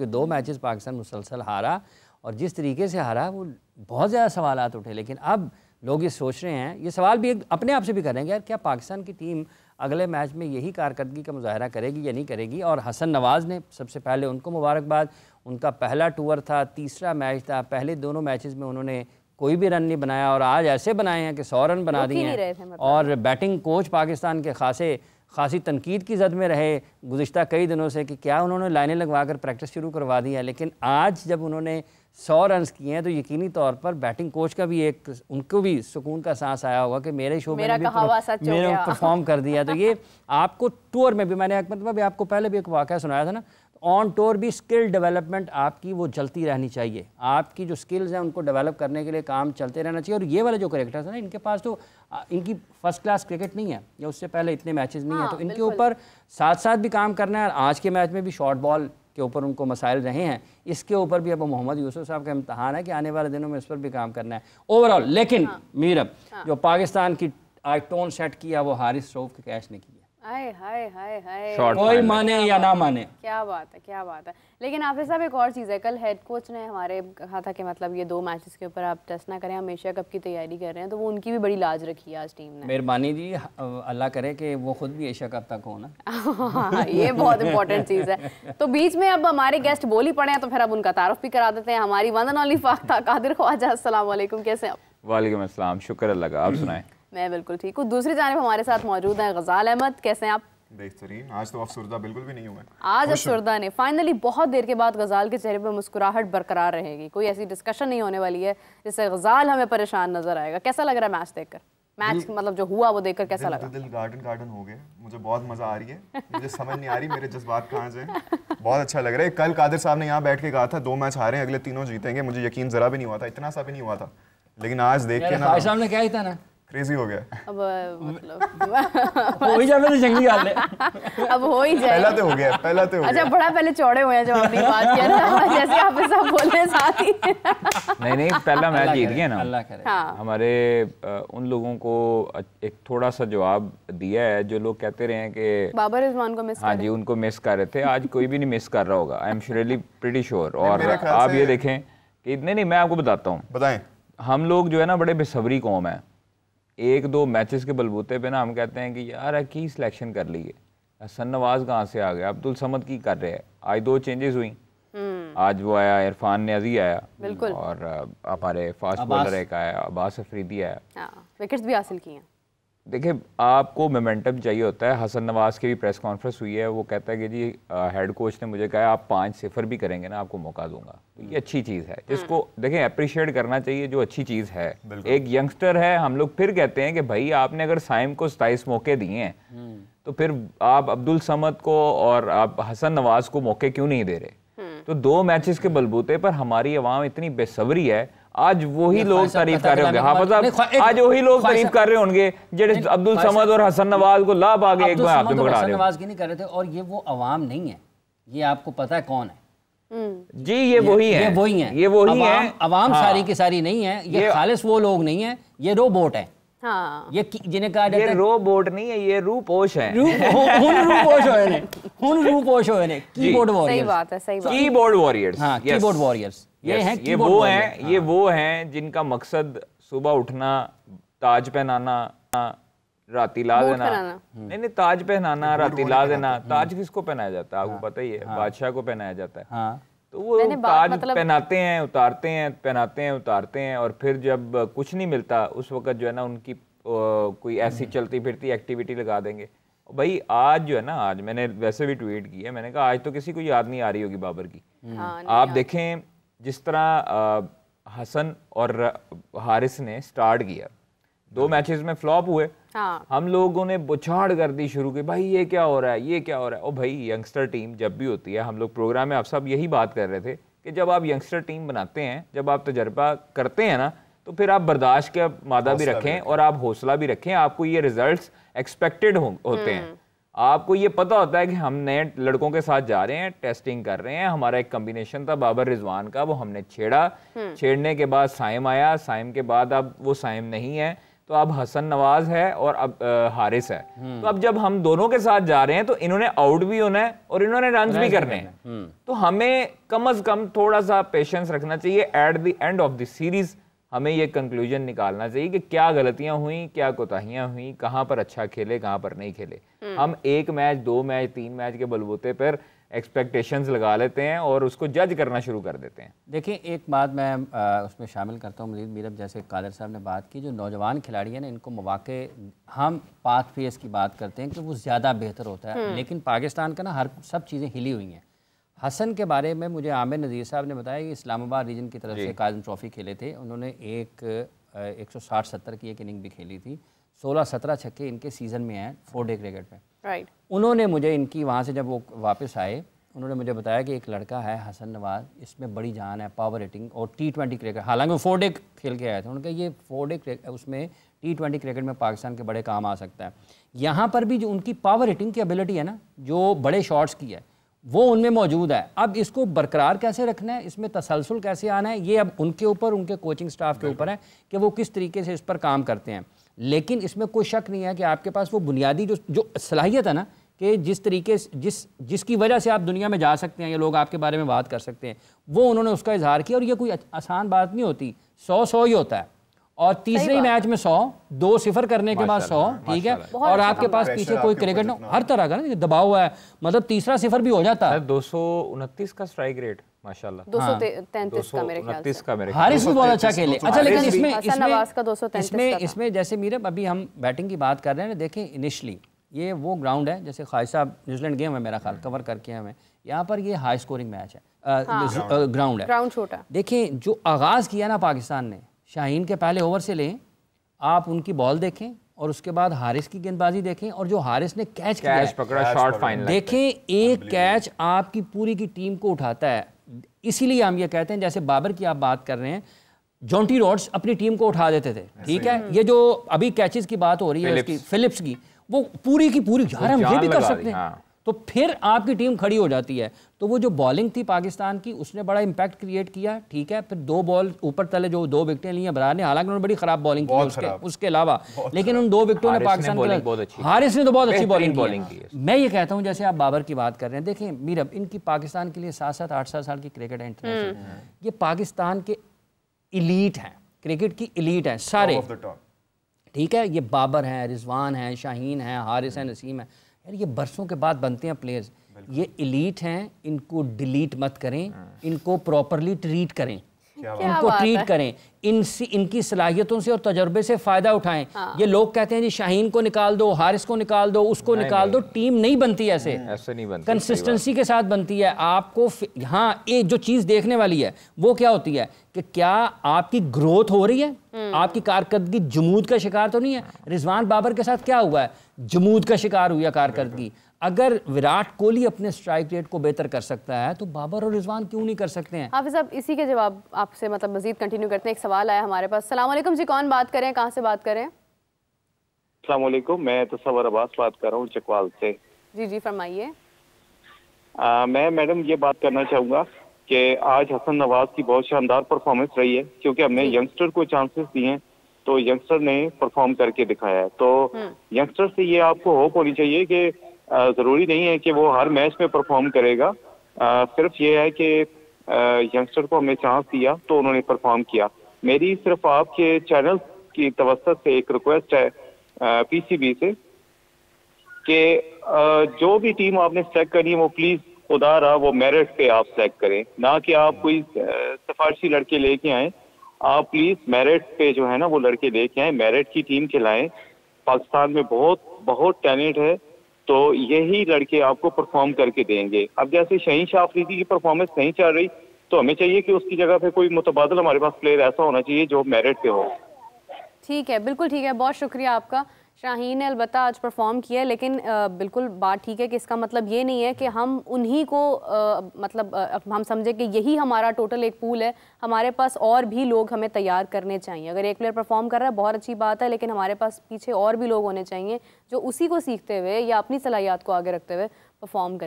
क्योंकि 2 मैचेस पाकिस्तान मुसलसल हारा और जिस तरीके से हारा वो बहुत ज़्यादा सवालात उठे। लेकिन अब लोग ये सोच रहे हैं, ये सवाल भी अपने आप से भी करेंगे, यार क्या पाकिस्तान की टीम अगले मैच में यही कारकर्दगी का मुजाहरा करेगी या नहीं करेगी। और हसन नवाज़ ने सबसे पहले उनको मुबारकबाद, उनका पहला टूर था, तीसरा मैच था, पहले दोनों मैचेस में उन्होंने कोई भी रन नहीं बनाया और आज ऐसे बनाए हैं कि 100 रन बना दिए हैं। और बैटिंग कोच पाकिस्तान के खासी तनकीद की जद में रहे गुज़िश्ता कई दिनों से कि क्या उन्होंने लाइनें लगवा कर प्रैक्टिस शुरू करवा दी है। लेकिन आज जब उन्होंने 100 रन किए हैं तो यकीनी तौर पर बैटिंग कोच का भी उनको भी सुकून का सांस आया होगा कि मेरे शो में भी मेरे परफॉर्म कर दिया। तो ये आपको टूर में भी मैंने मतलब आपको पहले भी एक वाक़या सुनाया था ना, ऑन टूर भी स्किल डेवलपमेंट आपकी वो चलती रहनी चाहिए। आपकी जो स्किल्स हैं उनको डेवलप करने के लिए काम चलते रहना चाहिए। और ये वाले जो करेक्टर्स हैं ना, इनके पास तो इनकी फर्स्ट क्लास क्रिकेट नहीं है या उससे पहले इतने मैचेस नहीं है, तो इनके ऊपर साथ साथ भी काम करना है। आज के मैच में भी शॉर्ट बॉल के ऊपर उनको मसाइल रहे हैं, इसके ऊपर भी अब मोहम्मद यूसुफ साहब का इम्तहान है कि आने वाले दिनों में इस पर भी काम करना है ओवरऑल। लेकिन मीरब जो पाकिस्तान की आज टोन सेट किया वो हारिस रऊफ के कैच ने किया। हाय हाय हाय हाय, कोई माने या ना माने, क्या बात है, क्या बात है। लेकिन हाफिज साहब एक और चीज़ है, कल हेड कोच ने हमारे कहा था कि मतलब ये 2 मैचेस के ऊपर आप टेस्ट ना करें, हम एशिया कप की तैयारी कर रहे हैं, तो वो उनकी भी बड़ी लाज रखी है आज टीम ने। मेहरबानी जी, अल्लाह करे कि वो खुद भी एशिया कप तक हो ना। ये बहुत इंपॉर्टेंट चीज़ है। तो बीच में अब हमारे गेस्ट बोल ही पड़े हैं तो फिर अब उनका तारुफ भी करा देते हैं। हमारी one and only Qadir Khwaja, अस्सलाम वालेकुम, कैसे हैं आप? वालेकुम अस्सलाम, शुक्र अल्लाह का, आप सुनाएं? मैं बिल्कुल ठीक हूँ। दूसरी जानिब हमारे साथ मौजूद हैं गज़ाल अहमद, कैसे हैं आप? बेहतरीन। आज तो अफसरदा बिल्कुल भी नहीं हुआ। आज अफसरदा नहीं, फाइनली बहुत देर के बाद गज़ाल के चेहरे पर मुस्कुराहट बरकरार रहेगी। कोई ऐसी डिस्कशन नहीं होने वाली है जिससे गज़ाल हमें परेशान नजर आएगा। कैसा लग रहा है मैच देखकर? मैच मतलब जो हुआ वो देखकर कैसा लगा? दिल गार्डन हो गए। मुझे बहुत मजा आ रही है, मुझे समझ नहीं आ रही मेरे जज्बात कहाँ से। बहुत अच्छा लग रहा है। कल कादिर साहब ने यहाँ बैठ के कहा था 2 मैच हारे हैं, अगले 3 जीतेंगे। मुझे यकीन जरा भी नहीं हुआ था, इतना सा भी नहीं हुआ था। लेकिन आज देख के ना सामने क्या ही था ना, क्रेजी हो गया। अब मतलब हो ही जाए तो जंगली हाल है। अब हो ही जाए, पहला तो हो गया, पहला तो हो अच्छा गया। बड़ा पहले चौड़े हुए हैं जब आपने बात किया ना, जैसे आप सब बोल रहे साथ ही। नहीं, पहला मैच जीत गया ना। अल्लाह करे। हाँ। हमारे उन लोगों को एक थोड़ा सा जवाब दिया है जो लोग कहते रहे हैं कि बाबर रिजवान को मिस हाँ जी उनको मिस कर रहे थे। आज कोई भी नहीं मिस कर रहा होगा, I am surely pretty sure. और आप ये देखें कि नहीं मैं आपको बताता हूँ, बताएं। हम लोग जो है ना बड़े बेसब्री कौम है। 1-2 मैचेस के बलबूते पे ना हम कहते हैं कि यार की सिलेक्शन कर ली है, हसन नवाज कहाँ से आ गया, अब्दुल समद की कर रहे हैं। आज 2 चेंजेस हुई, आज वो आया इरफान न्याजी आया, बिल्कुल, और हमारे फास्ट बॉलर एक आया अब्बास अफरीदी आया, विकेट्स भी हासिल किए हैं। देखिए आपको मोमेंटम चाहिए होता है। हसन नवाज की भी प्रेस कॉन्फ्रेंस हुई है, वो कहता है कि जी हेड कोच ने मुझे कहा आप 5-0 भी करेंगे ना आपको मौका दूंगा। तो ये अच्छी चीज़ है जिसको देखें अप्रिशिएट करना चाहिए, जो अच्छी चीज़ है। एक यंगस्टर है, हम लोग फिर कहते हैं कि भाई आपने अगर साइम को 27 मौके दिए हैं तो फिर आप अब्दुल समद को और आप हसन नवाज को मौके क्यों नहीं दे रहे। तो 2 मैचेस के बलबूते पर हमारी आवाम इतनी बेसब्री है। आज वही लोग तारीफ कर रहे होंगे, हाफिज साहब आज वही लोग तारीफ कर रहे होंगे जेडे अब्दुल समद और हसन नवाज को लाभ आगे एक बार आपने पकड़ा रहे हो। नवाज की नहीं कर रहे थे, और ये वो अवाम नहीं है, ये आपको पता है कौन है जी, ये वही है, ये वही है, ये वही है। अवाम सारी की सारी नहीं है, ये खालिस वो लोग नहीं है, ये रोबोट है। हाँ। ये जिन्हें कहा जाता है रोबोट नहीं है, ये रूपोश है। Keyboard warriors. सही बात है, सही बात। कीबोर्ड वॉरियर्स, हाँ कीबोर्ड वॉरियर्स ये वो हैं जिनका मकसद सुबह उठना, ताज पहनाना, राती ला देना। नहीं ताज पहनाना, राती ला देना। ताज किसको पहनाया जाता है आपको पता ही है, बादशाह को पहनाया जाता है। तो वो ताज पहनाते हैं, उतारते हैं, पहनाते हैं, उतारते हैं, और फिर जब कुछ नहीं मिलता उस वक्त जो है ना उनकी कोई ऐसी चलती फिरती एक्टिविटी लगा देंगे। भाई आज जो है ना, आज मैंने वैसे भी ट्वीट की है, मैंने कहा आज तो किसी को याद नहीं आ रही होगी बाबर की। आप देखें जिस तरह हसन और हारिस ने स्टार्ट किया, 2 मैचेस में फ्लॉप हुए। हम लोगों ने बुछाड़ कर दी शुरू की, भाई ये क्या हो रहा है, ये क्या हो रहा है। ओ भाई यंगस्टर टीम जब भी होती है, हम लोग प्रोग्राम में आप सब यही बात कर रहे थे कि जब आप यंगस्टर टीम बनाते हैं, जब आप तजर्बा करते हैं ना, तो फिर आप बर्दाश्त का मादा भी रखें और आप हौसला भी रखें। आपको ये रिजल्ट्स एक्सपेक्टेड होते हैं, आपको ये पता होता है कि हम नए लड़कों के साथ जा रहे हैं, टेस्टिंग कर रहे हैं। हमारा एक कॉम्बिनेशन था बाबर रिजवान का, वो हमने छेड़ा, छेड़ने के बाद साइम आया, साइम के बाद अब वो साइम नहीं है, तो अब हसन नवाज है और अब हारिस है। तो अब जब हम दोनों के साथ जा रहे हैं तो इन्होंने आउट भी होना है और इन्होंने रन भी करने हैं। तो हमें कम से कम थोड़ा सा पेशेंस रखना चाहिए। At the end of the series हमें ये कंक्लूजन निकालना चाहिए कि क्या गलतियां हुई, क्या कोताहियां हुई, कहाँ पर अच्छा खेले, कहाँ पर नहीं खेले। हम 1 मैच, 2 मैच, 3 मैच के बलबूते पर एक्सपेक्टेशंस लगा लेते हैं और उसको जज करना शुरू कर देते हैं। देखिए, एक बात मैं उसमें शामिल करता हूँ मजीद मीरब, जैसे कादर साहब ने बात की, जो नौजवान खिलाड़ी हैं ना, इनको मौके, हम पाथ फेस की बात करते हैं कि वो ज़्यादा बेहतर होता है, लेकिन पाकिस्तान का ना सब चीज़ें हिली हुई हैं। हसन के बारे में मुझे आमिर नज़ीर साहब ने बताया कि इस्लामाबाद रीजन की तरफ से काज़म ट्रॉफ़ी खेले थे उन्होंने। 160-70 की एक इनिंग भी खेली थी। 16-17 छक्के इनके सीज़न में हैं 4-डे क्रिकेट में। राइट। उन्होंने मुझे इनकी वहाँ से जब वो वापस आए, उन्होंने मुझे बताया कि एक लड़का है हसन नवाज, इसमें बड़ी जान है, पावर हिटिंग और T20 क्रिकेट, हालांकि वो 4-डे खेल के आए थे। उन्होंने कहा ये 4-डे उसमें T20 क्रिकेट में पाकिस्तान के बड़े काम आ सकता है। यहाँ पर भी जो उनकी पावर हिटिंग की एबिलिटी है ना, जो बड़े शॉट्स की है, वो उनमें मौजूद है। अब इसको बरकरार कैसे रखना है, इसमें तसलसल कैसे आना है, ये अब उनके ऊपर, उनके कोचिंग स्टाफ के ऊपर है कि वो किस तरीके से इस पर काम करते हैं। लेकिन इसमें कोई शक नहीं है कि आपके पास वो बुनियादी जो सलाहियत है ना, कि जिस तरीके से जिसकी वजह से आप दुनिया में जा सकते हैं, ये लोग आपके बारे में बात कर सकते हैं, वो उन्होंने उसका इजहार किया। और ये कोई आसान बात नहीं होती, 100 ही होता है। और तीसरे ही मैच में 100, 2-0 करने के बाद 100, ठीक है। और आपके पास पीछे कोई क्रिकेट ना, हर तरह का ना दबाव हुआ है, मतलब तीसरा 0 भी हो जाता है। 229 का स्ट्राइक रेट माशाल्लाह, 233 का मेरे ख्याल से। हारिस भी बहुत अच्छा खेले। अच्छा, लेकिन इसमें इसमें जैसे मीरब अभी हम बैटिंग की बात कर रहे हैं, देखें इनिशली ये वो ग्राउंड है, जैसे ख्वाहिश साहब न्यूजीलैंड गेम है मेरा ख्याल कवर करके हमें, यहाँ पर ये हाई स्कोरिंग मैच है, ग्राउंड है, ग्राउंड छोटा। देखें जो आगाज़ किया ना पाकिस्तान ने, शाहीन के पहले ओवर से लें, आप उनकी बॉल देखें और उसके बाद हारिस की गेंदबाजी देखें, और जो हारिस ने कैच पकड़ा, शॉट फाइनल देखें, एक कैच आपकी पूरी की टीम को उठाता है। इसीलिए हम ये कहते हैं, जैसे बाबर की आप बात कर रहे हैं, जॉन्टी रॉड्स अपनी टीम को उठा देते थे, ठीक है। ये जो अभी कैचेस की बात हो रही है उसकी, फिलिप्स की, वो पूरी की पूरी, यार हम ये भी कर सकते हैं, तो फिर आपकी टीम खड़ी हो जाती है। तो वो जो बॉलिंग थी पाकिस्तान की, उसने बड़ा इंपैक्ट क्रिएट किया, ठीक है। फिर 2 बॉल ऊपर तले जो 2 विकेटें ली हैं बरार ने, हालांकि उन्होंने बड़ी खराब बॉलिंग की उसके अलावा, लेकिन उन 2 विकेटों ने पाकिस्तान हारिस ने तो बहुत अच्छी बॉलिंग की। मैं ये कहता हूँ, जैसे आप बाबर की बात कर रहे हैं, देखें मीरब, इनकी पाकिस्तान के लिए 7-7, 8-7 साल की क्रिकेट है इंटरनेशनल, ये पाकिस्तान के इलीट हैं, क्रिकेट की इलीट हैं सारे, ठीक है। ये बाबर हैं, रिजवान हैं, शाहीन हैं, हारिस हैं, नसीम हैं, यार ये बरसों के बाद बनते हैं प्लेयर्स, ये इलीट हैं, इनको डिलीट मत करें, इनको प्रॉपरली ट्रीट करें, इनको ट्रीट करें, इनकी सलाहियतों से और तजर्बे से फ़ायदा उठाएं। ये लोग कहते हैं जी शाहीन को निकाल दो, हारिस को निकाल दो, उसको निकाल दो, टीम नहीं बनती ऐसे नहीं बनती, कंसिस्टेंसी के साथ बनती है। आपको हाँ, एक जो चीज़ देखने वाली है वो क्या होती है कि क्या आपकी ग्रोथ हो रही है, आपकी कारकर्दगी जमूद का शिकार तो नहीं है। रिजवान बाबर के साथ क्या हुआ है, जमूद का शिकार हुई है कारकर्दगी। अगर विराट कोहली अपने स्ट्राइक रेट को बेहतर कर सकता है तो बाबर और रिजवान क्यों नहीं कर सकते हैं। हाफिज साहब, इसी के जवाब आपसे मतलब मजीद कंटिन्यू करते हैं। एक सवाल आया हमारे पास। सलाम वालेकुम जी, कौन बात करें, कहाँ से बात करें? अस्सलाम वालेकुम, मैं तसव्वुर अब्बास बात कर रहा हूँ चकवाल से। जी जी फरमाइए। मैं मैडम ये बात करना चाहूँगा कि आज हसन नवाज की बहुत शानदार परफॉर्मेंस रही है, क्योंकि हमने यंगस्टर को चांसेस दिए हैं तो यंगस्टर ने परफॉर्म करके दिखाया है। तो यंगस्टर से ये आपको होप होनी चाहिए कि जरूरी नहीं है कि वो हर मैच में परफॉर्म करेगा, सिर्फ ये है कि यंगस्टर को हमने चांस दिया तो उन्होंने परफॉर्म किया। मेरी सिर्फ आपके चैनल की तवज्जो से एक रिक्वेस्ट है पीसीबी से कि जो भी टीम आपने सेलेक्ट करनी है वो प्लीज खुदा रहा वो मेरिट पे आप सेलेक्ट करें, ना कि आप कोई सिफारशी लड़के लेके आए। आप प्लीज मेरिट पे जो है ना वो लड़के लेके आए, मेरिट की टीम खिलाएं। पाकिस्तान में बहुत टैलेंट है, तो यही लड़के आपको परफॉर्म करके देंगे। अब जैसे शहीन शाह अफरीदी की परफॉर्मेंस नहीं चल रही तो हमें चाहिए कि उसकी जगह पे कोई मुतबादल हमारे पास प्लेयर ऐसा होना चाहिए जो मेरिट पे हो। ठीक है, बिल्कुल ठीक है, बहुत शुक्रिया आपका। शाहीन ने अलबत्ता आज परफॉर्म किया, लेकिन बिल्कुल बात ठीक है कि इसका मतलब ये नहीं है कि हम उन्हीं को मतलब हम समझे कि यही हमारा टोटल एक पूल है। हमारे पास और भी लोग हमें तैयार करने चाहिए। अगर एक प्लेयर परफॉर्म कर रहा है बहुत अच्छी बात है, लेकिन हमारे पास पीछे और भी लोग होने चाहिए जो उसी को सीखते हुए या अपनी सलाहियत को आगे रखते हुए परफॉर्म करें।